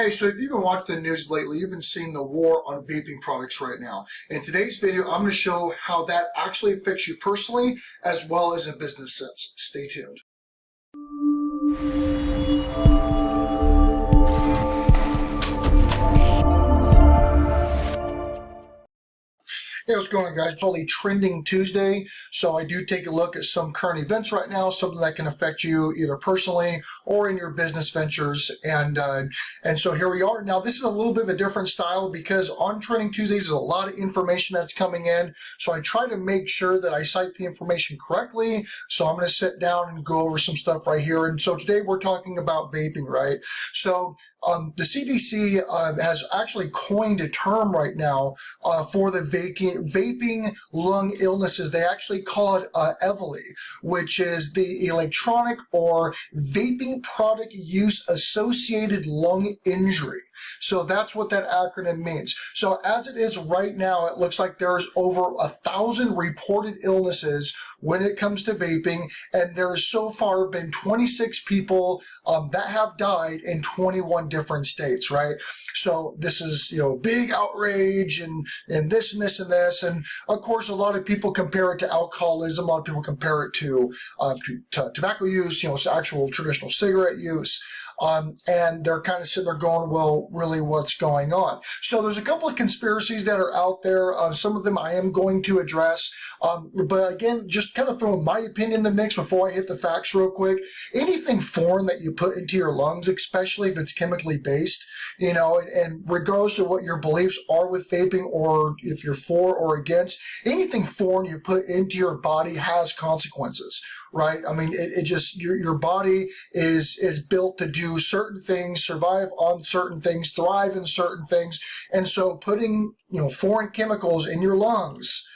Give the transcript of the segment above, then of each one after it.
Hey, so if you've been watching the news lately, you've been seeing the war on vaping products right now. In today's video, I'm going to show how that actually affects you personally as well as in business sense. Stay tuned. Hey, what's going on, guys? It's only Trending Tuesday, so I do take a look at some current events right now, something that can affect you either personally or in your business ventures. And so here we are. Now, this is a little bit of a different style because on Trending Tuesdays, there's a lot of information that's coming in. So I try to make sure that I cite the information correctly. So I'm going to sit down and go over some stuff right here. And so today we're talking about vaping, right? So the CDC has actually coined a term right now for the vaping lung illnesses. They actually call it EVALI, which is the electronic or vaping product use associated lung injury. So that's what that acronym means. So as it is right now, it looks like there's over 1,000 reported illnesses when it comes to vaping, and there's so far been 26 people that have died in 21 different states, right? So this is, big outrage and this and this and this. And of course, a lot of people compare it to alcoholism. A lot of people compare it to tobacco use, actual traditional cigarette use. And they're kind of sitting there going, well, really, what's going on? So there's a couple of conspiracies that are out there. Some of them I am going to address. But again, just kind of throwing my opinion in the mix before I hit the facts real quick. Anything foreign that you put into your lungs, especially if it's chemically based, and regardless of what your beliefs are with vaping or if you're for or against, anything foreign you put into your body has consequences, right? I mean, it just, your body is built to do certain things, survive on certain things, thrive in certain things. And so putting, foreign chemicals in your lungs,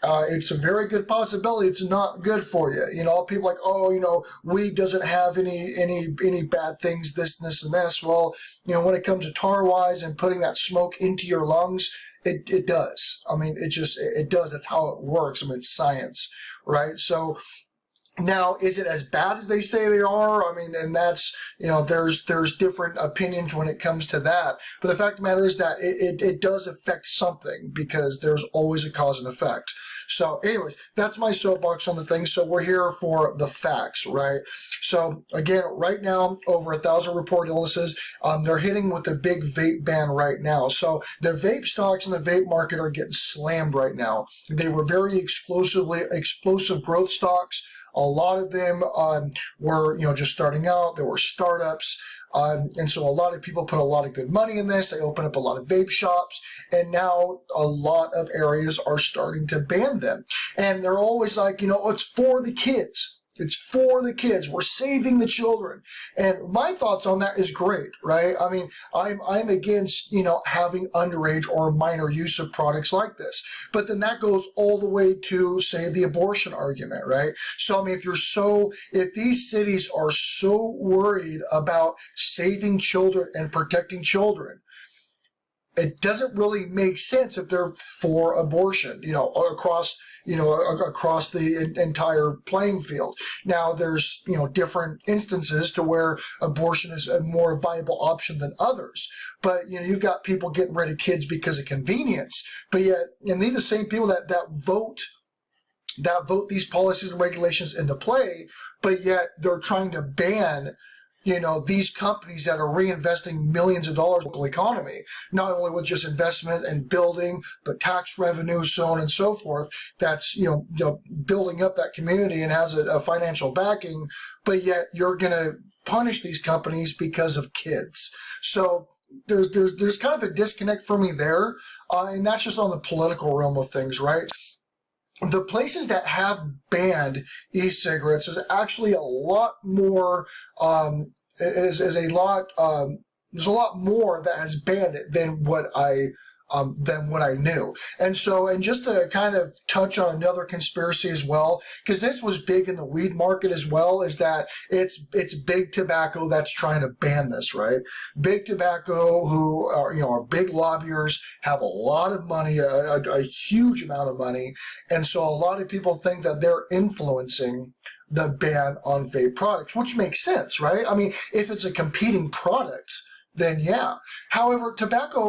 it's a very good possibility it's not good for you. People like, oh, weed doesn't have any bad things, this, and this. Well, when it comes to tar wise and putting that smoke into your lungs, it does. I mean, it does. That's how it works. I mean, it's science, right? So now, is it as bad as they say they are? I mean, and that's, there's different opinions when it comes to that. But the fact of the matter is that it does affect something because there's always a cause and effect. So anyways, that's my soapbox on the thing. So we're here for the facts, right? So again, right now, over 1,000 reported illnesses. They're hitting with the big vape ban right now. So the vape stocks in the vape market are getting slammed right now. They were very explosive growth stocks. A lot of them were, just starting out. There were startups. And so a lot of people put a lot of good money in this. They open up a lot of vape shops. And now a lot of areas are starting to ban them. And they're always like, it's for the kids. It's for the kids. We're saving the children. And my thoughts on that is great, right? I mean, I'm against, having underage or minor use of products like this. But then that goes all the way to, say, the abortion argument, right? So, I mean, if these cities are so worried about saving children and protecting children, it doesn't really make sense if they're for abortion, across the entire playing field. Now, there's, different instances to where abortion is a more viable option than others. But, you've got people getting rid of kids because of convenience. But yet, and these are the same people that vote these policies and regulations into play, but yet they're trying to ban these companies that are reinvesting millions of dollars in the local economy, not only with just investment and building, but tax revenue, so on and so forth, that's, building up that community and has a financial backing, but yet you're going to punish these companies because of kids. So there's kind of a disconnect for me there, and that's just on the political realm of things, right? The places that have banned e-cigarettes is actually a lot more, there's a lot more that has banned it than what I knew. And so, and just to kind of touch on another conspiracy as well, because this was big in the weed market as well, is that it's big tobacco that's trying to ban this, right? Big tobacco, who are big lobbyers, have a lot of money, a huge amount of money. And so a lot of people think that they're influencing the ban on vape products, which makes sense, right? I mean, if it's a competing product, then yeah. However,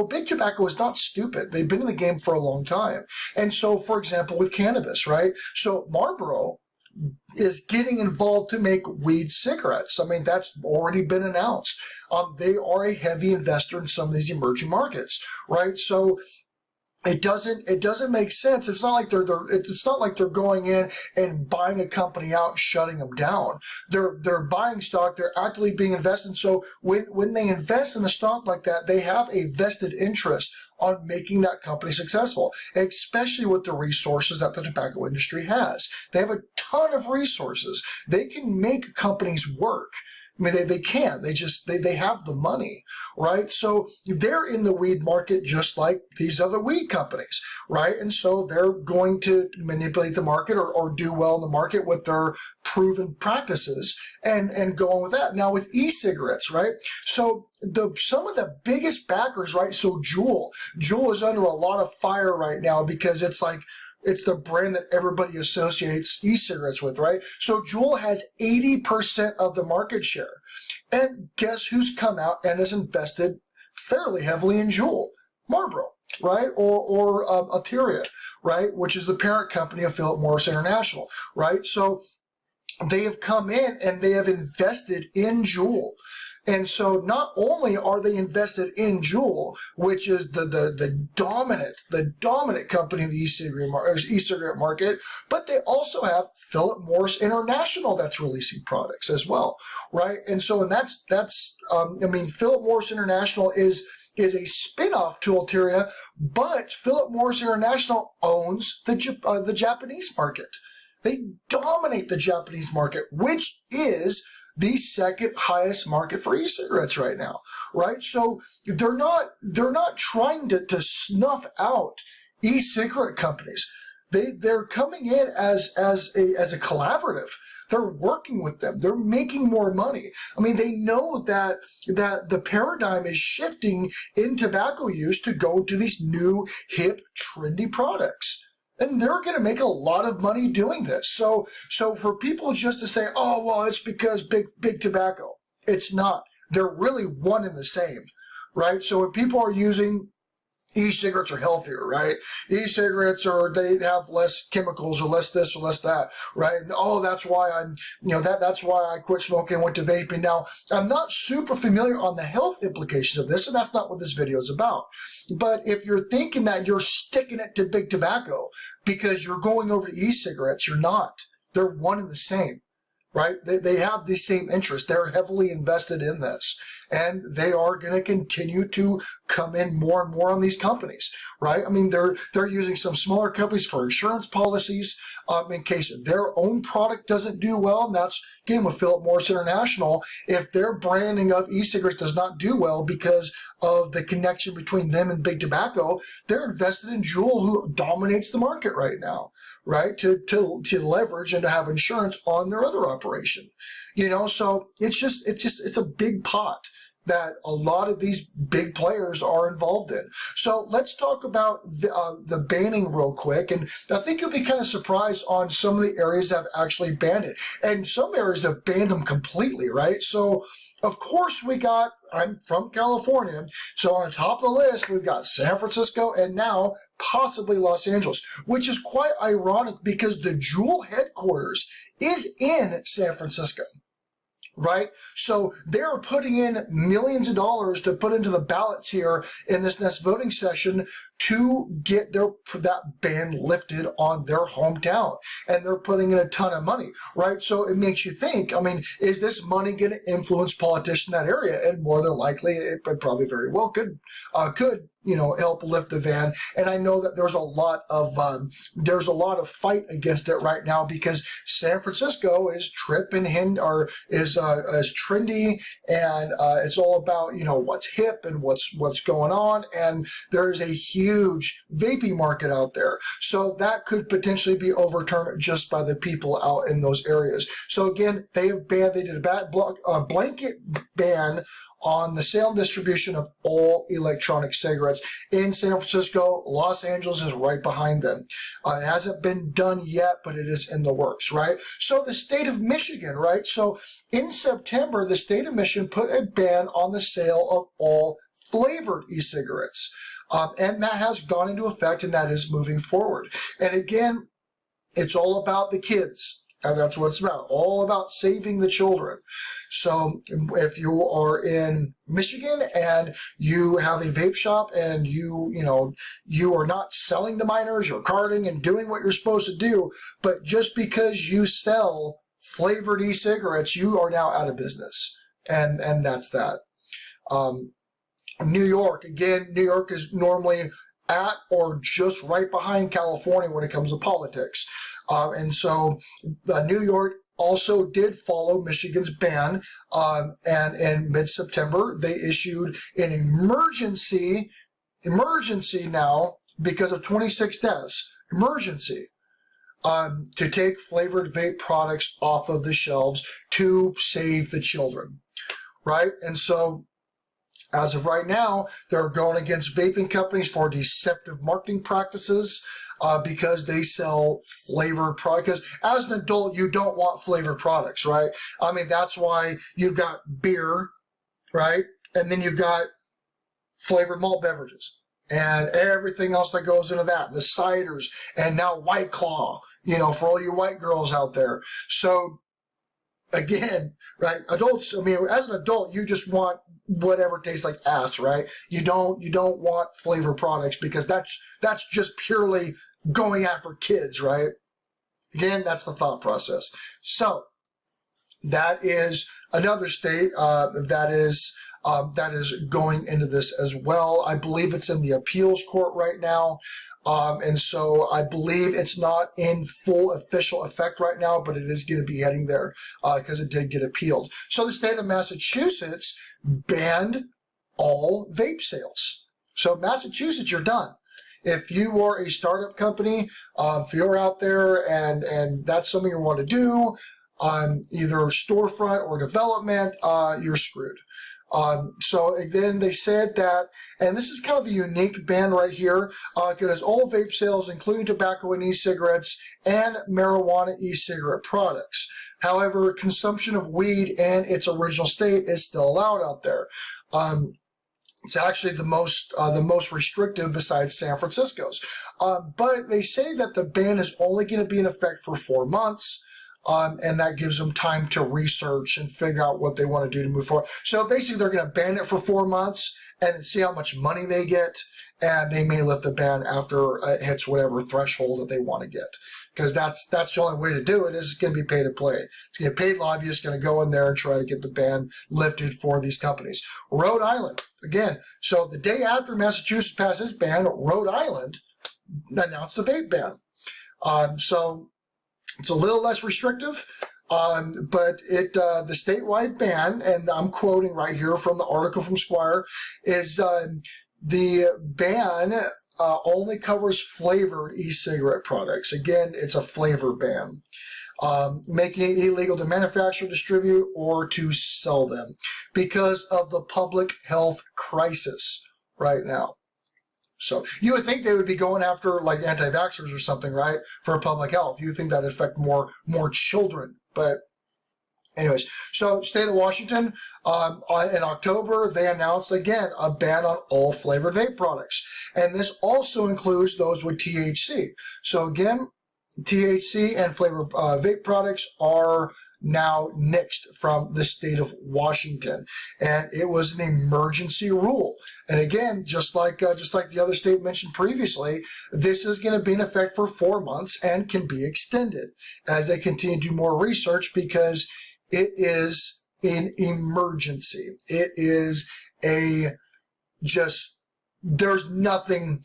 big tobacco is not stupid. They've been in the game for a long time. And so, for example, with cannabis, right? So Marlboro is getting involved to make weed cigarettes. I mean, that's already been announced. They are a heavy investor in some of these emerging markets, right? So it doesn't make sense. It's not like they're going in and buying a company out and shutting them down. They're buying stock. They're actively being invested. So when they invest in a stock like that, they have a vested interest on making that company successful, especially with the resources that the tobacco industry has. They have a ton of resources. They can make companies work. I mean, they can. They have the money, right? So they're in the weed market just like these other weed companies, right? And so they're going to manipulate the market or do well in the market with their proven practices and go on with that. Now with e-cigarettes, right? So some of the biggest backers, right? So Juul is under a lot of fire right now because it's the brand that everybody associates e-cigarettes with, right? So Juul has 80% of the market share. And guess who's come out and has invested fairly heavily in Juul? Marlboro, right? Or Hysteria, right? Which is the parent company of Philip Morris International, right? So they have come in and they have invested in Juul. And so not only are they invested in Juul, which is the dominant company in the e-cigarette market, but they also have Philip Morris International that's releasing products as well, right? And so that's Philip Morris International is a spin-off to Hysteria, but Philip Morris International owns the Japanese market. They dominate the Japanese market, which is the second highest market for e-cigarettes right now, right? So they're not trying to snuff out e-cigarette companies. They're coming in as a collaborative. They're working with them. They're making more money. I mean, they know that the paradigm is shifting in tobacco use to go to these new, hip, trendy products. And they're going to make a lot of money doing this. So for people just to say, oh, well, it's because big tobacco, it's not. They're really one and the same, right? So when people are using e-cigarettes are healthier, right? E-cigarettes they have less chemicals or less this or less that, right? And that's why that's why I quit smoking and went to vaping. Now, I'm not super familiar on the health implications of this, and that's not what this video is about. But if you're thinking that you're sticking it to big tobacco because you're going over to e-cigarettes, you're not. They're one and the same, right? They have the same interest. They're heavily invested in this. And they are going to continue to come in more and more on these companies, right? I mean, they're using some smaller companies for insurance policies in case their own product doesn't do well. And that's, again, with Philip Morris International. If their branding of e-cigarettes does not do well because of the connection between them and big tobacco, they're invested in Juul, who dominates the market right now, right? To leverage and to have insurance on their other operation, so it's a big pot that a lot of these big players are involved in. So let's talk about the banning real quick. And I think you'll be kind of surprised on some of the areas that have actually banned it. And some areas have banned them completely, right? So of course I'm from California. So on top of the list, we've got San Francisco and now possibly Los Angeles, which is quite ironic because the Juul headquarters is in San Francisco. Right? So they're putting in millions of dollars to put into the ballots here in this next voting session to get that ban lifted on their hometown. And they're putting in a ton of money, right? So it makes you think, I mean, is this money going to influence politicians in that area? And more than likely, it probably very well could help lift the ban. And I know that there's a lot of fight against it right now because San Francisco is is trendy, and it's all about what's hip and what's going on. And there is a huge huge vaping market out there. So that could potentially be overturned just by the people out in those areas. So again, they did a blanket ban on the sale and distribution of all electronic cigarettes in San Francisco. Los Angeles is right behind them. It hasn't been done yet, but it is in the works, right? So the state of Michigan, right? So in September, the state of Michigan put a ban on the sale of all flavored e-cigarettes. And that has gone into effect, and that is moving forward. And again, it's all about the kids. And that's what it's about, all about saving the children. So if you are in Michigan and you have a vape shop and you are not selling to minors, you're carding and doing what you're supposed to do, but just because you sell flavored e-cigarettes, you are now out of business. And that's that. New York, again, New York is normally at or just right behind California when it comes to politics. And so New York also did follow Michigan's ban, and in mid-September, they issued an emergency now because of 26 deaths, to take flavored vape products off of the shelves to save the children, right? And so as of right now, they're going against vaping companies for deceptive marketing practices, because they sell flavored products. Because as an adult, you don't want flavored products, right? I mean, that's why you've got beer, right? And then you've got flavored malt beverages and everything else that goes into that, the ciders, and now White Claw, for all you white girls out there. So again, right, adults, I mean, as an adult, you just want whatever tastes like ass, right? You don't want flavor products because that's just purely going after kids, right? Again, that's the thought process. So that is another state that is going into this as well. I believe it's in the appeals court right now. And so I believe it's not in full official effect right now, but it is going to be heading there because it did get appealed. So the state of Massachusetts banned all vape sales. So Massachusetts, you're done. If you are a startup company, if you're out there and that's something you want to do, either storefront or development, you're screwed. So then they said that, and this is kind of a unique ban right here, because all vape sales, including tobacco and e-cigarettes and marijuana e-cigarette products. However, consumption of weed in its original state is still allowed out there. It's actually the most restrictive besides San Francisco's. But they say that the ban is only going to be in effect for 4 months. And that gives them time to research and figure out what they want to do to move forward. So basically, they're going to ban it for 4 months and then see how much money they get. And they may lift the ban after it hits whatever threshold that they want to get. Because that's the only way to do it, is it's going to be pay to play. It's going to be a paid lobbyist going to go in there and try to get the ban lifted for these companies. Rhode Island, again, so the day after Massachusetts passed this ban, Rhode Island announced the vape ban. So it's a little less restrictive, but the statewide ban, and I'm quoting right here from the article from Squire, is the ban only covers flavored e-cigarette products. Again, it's a flavor ban, making it illegal to manufacture, distribute, or to sell them because of the public health crisis right now. So you would think they would be going after like anti-vaxxers or something, right? For public health. You would think that would affect more children. But anyways, so state of Washington, in October, they announced again a ban on all flavored vape products. And this also includes those with THC. So again, THC and flavored vape products are now nixed from the state of Washington, and it was an emergency rule. And again, just like the other state mentioned previously, this is going to be in effect for 4 months and can be extended as they continue to do more research, because it is an emergency. It is there is nothing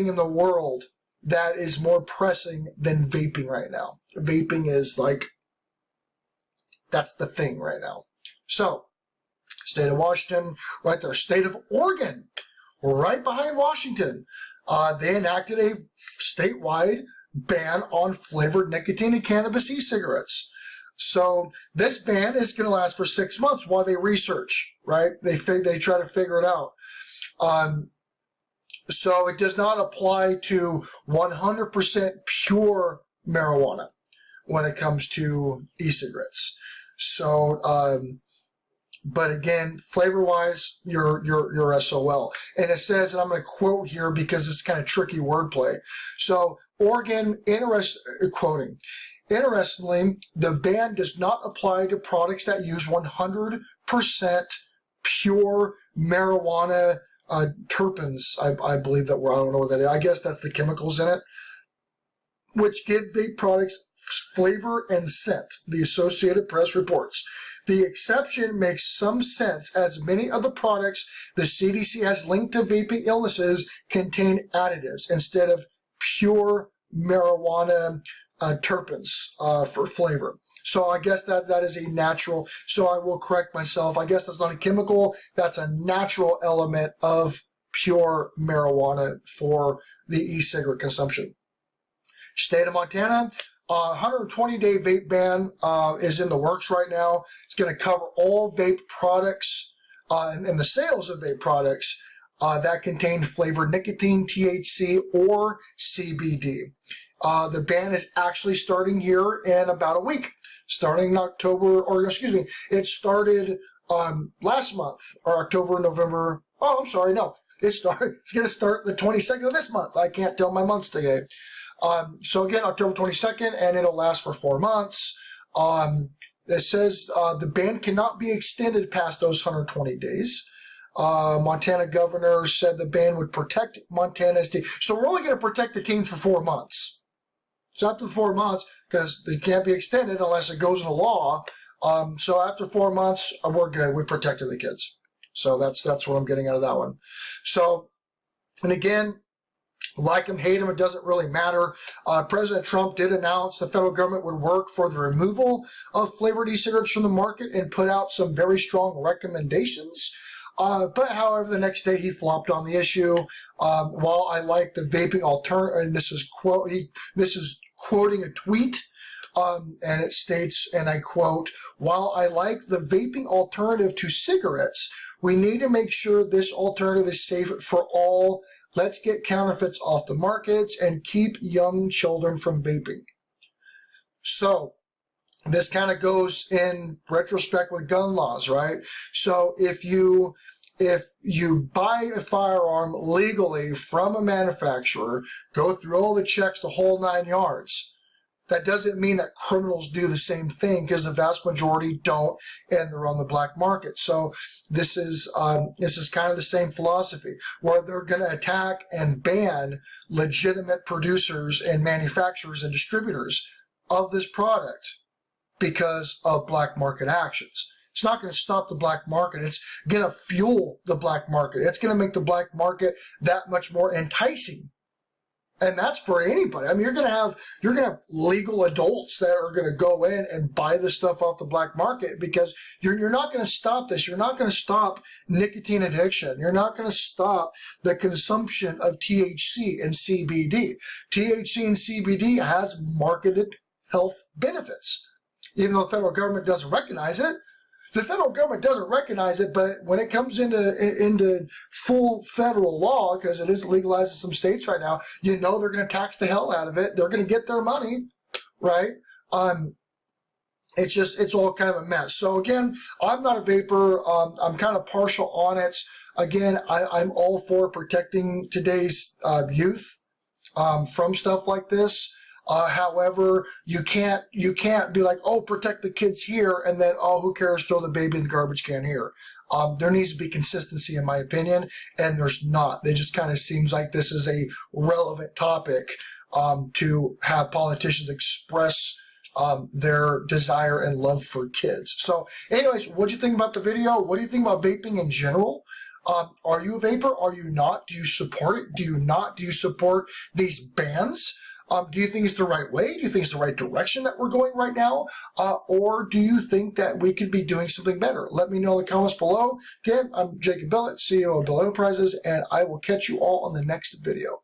in the world that is more pressing than vaping right now. Vaping is like, that's the thing right now. So, state of Washington, right there. State of Oregon. right behind Washington, they enacted a statewide ban on flavored nicotine and cannabis e-cigarettes. So this ban is going to last for 6 months while they research, right? They try to figure it out. So it does not apply to 100% pure marijuana when it comes to e-cigarettes. So, but again, flavor-wise, you're SOL. And it says, and I'm going to quote here because it's kind of tricky wordplay. So Oregon, quoting, interestingly, the ban does not apply to products that use 100% pure marijuana terpenes. I believe that I don't know what that is. I guess that's the chemicals in it, which give vape products flavor and scent, the Associated Press reports. The exception makes some sense as many of the products the CDC has linked to vaping illnesses contain additives instead of pure marijuana terpenes for flavor. So I guess that is a natural, so I will correct myself. I guess that's not a chemical, that's a natural element of pure marijuana for the e-cigarette consumption. State of Montana, 120-day vape ban is in the works right now. It's going to cover all vape products and the sales of vape products that contain flavored nicotine, THC, or CBD. The ban is actually starting here in about a week, starting in October, or excuse me, it started last month, or October, November. Oh, I'm sorry, no. It's going to start the 22nd of this month. I can't tell my months today. So again, October 22nd, and it'll last for 4 months. It says the ban cannot be extended past those 120 days. Montana governor said the ban would protect Montana's teens. So we're only going to protect the teens for 4 months. So after the 4 months, because they can't be extended unless it goes into law. So after 4 months, we're good. We protected the kids. So that's what I'm getting out of that one. So, and again, like him, hate him, it doesn't really matter. President Trump did announce the federal government would work for the removal of flavored e-cigarettes from the market and put out some very strong recommendations. But however, the next day he flopped on the issue. While I like the vaping alternative, and this is quoting a tweet, and it states, and I quote, "While I like the vaping alternative to cigarettes, we need to make sure this alternative is safe for all. Let's get counterfeits off the markets and keep young children from vaping." So this kind of goes in retrospect with gun laws, right? So if you buy a firearm legally from a manufacturer, go through all the checks, the whole 9 yards, that doesn't mean that criminals do the same thing, because the vast majority don't, and they're on the black market. So this is kind of the same philosophy, where they're going to attack and ban legitimate producers and manufacturers and distributors of this product because of black market actions. It's not going to stop the black market. It's going to fuel the black market. It's going to make the black market that much more enticing. And that's for anybody. I mean, you're going to have legal adults that are going to go in and buy this stuff off the black market, because you're not going to stop this. You're not going to stop nicotine addiction. You're not going to stop the consumption of THC and CBD. THC and CBD has marketed health benefits, even though the federal government doesn't recognize it. The federal government doesn't recognize it, but when it comes into full federal law, because it is legalized in some states right now, you know they're going to tax the hell out of it. They're going to get their money, right? It's all kind of a mess. So again, I'm not a vapor. I'm kind of partial on it. Again, I'm all for protecting today's youth from stuff like this. However, you can't be like, oh, protect the kids here, and then, oh, who cares, throw the baby in the garbage can here. There needs to be consistency, in my opinion, and there's not. It just kind of seems like this is a relevant topic to have politicians express their desire and love for kids. So anyways, what do you think about the video? What do you think about vaping in general? Are you a vapor? Are you not? Do you support it? Do you not? Do you support these bans? Do you think it's the right way? Do you think it's the right direction that we're going right now? Or do you think that we could be doing something better? Let me know in the comments below. Again, I'm Jacob Billett, CEO of Billett Enterprises, and I will catch you all on the next video.